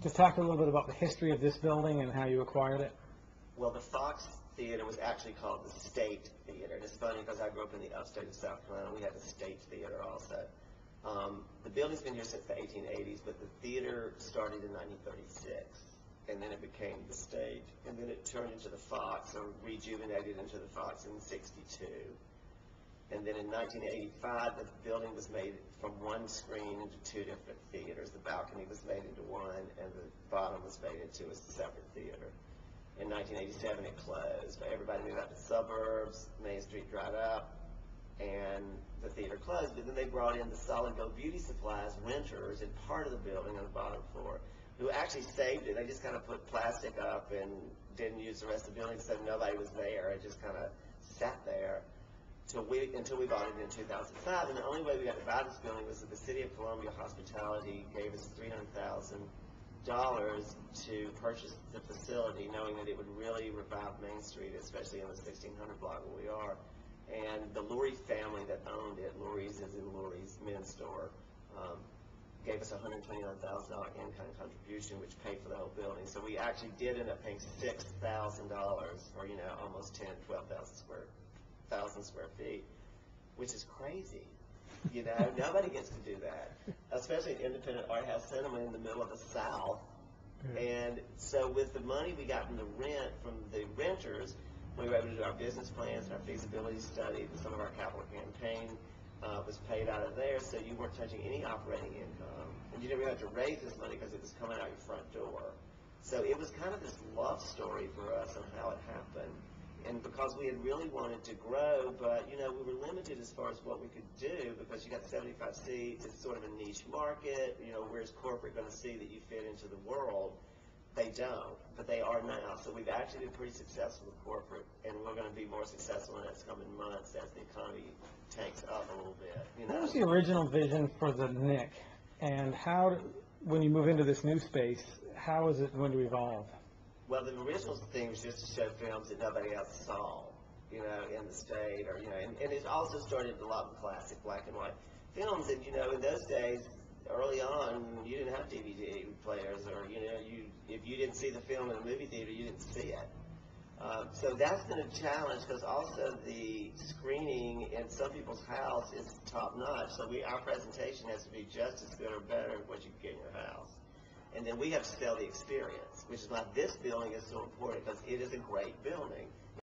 Just talk a little bit about the history of this building and how you acquired it. Well, the Fox Theater was actually called the State Theater. And it's funny because I grew up in the upstate of South Carolina. We had the State Theater also. The building's been here since the 1880s, but the theater started in 1936, and then it became the State, and then it turned into the Fox, or rejuvenated into the Fox in 62. And then in 1985, the building was made from one screen into two different theaters. The balcony was made into one, and the bottom was made into a separate theater. In 1987, it closed. Everybody moved out to the suburbs, Main Street dried up, and the theater closed. But then they brought in the Solid Gold Beauty Supplies renters in part of the building on the bottom floor, who actually saved it. They just kind of put plastic up and didn't use the rest of the building, so nobody was there. It just kind of sat there until we bought it in 2005. And the only way we got to buy this building was that the City of Columbia Hospitality gave us $300,000 to purchase the facility, knowing that it would really revive Main Street, especially in the 1600 block where we are. And the Lurie family that owned it, Lurie's is in Lurie's men's store, gave us a $129,000 in-kind contribution, which paid for the whole building. So we actually did end up paying $6,000 for, almost 12,000 square feet, which is crazy. Nobody gets to do that, especially an independent art house cinema in the middle of the South. And so with the money we got from the rent, from the renters, we were able to do our business plans and our feasibility study. Some of our capital campaign was paid out of there, so you weren't touching any operating income. And you didn't really have to raise this money because it was coming out your front door. So it was kind of this love story for us on how it happened. And because we had really wanted to grow, but, we were limited as far as what we could do because you got 75 seats. It's sort of a niche market. Where's corporate going to see that you fit into the world? They don't, but they are now. So we've actually been pretty successful with corporate, and we're going to be more successful in the next coming months as the economy tanks up a little bit. What was the original vision for the Nick, and how, when you move into this new space, how is it going to evolve? Well, the original thing was just to show films that nobody else saw, in the state, or and it also started a lot with classic black and white films. And in those days, early on, you didn't have DVD players, or if you didn't see the film in a movie theater, you didn't see it. So that's been a challenge because also the screening in some people's house is top notch. So our presentation has to be just as good or better than what you get in your house. And then we have to sell the experience, which is why this building is so important, because it is a great building.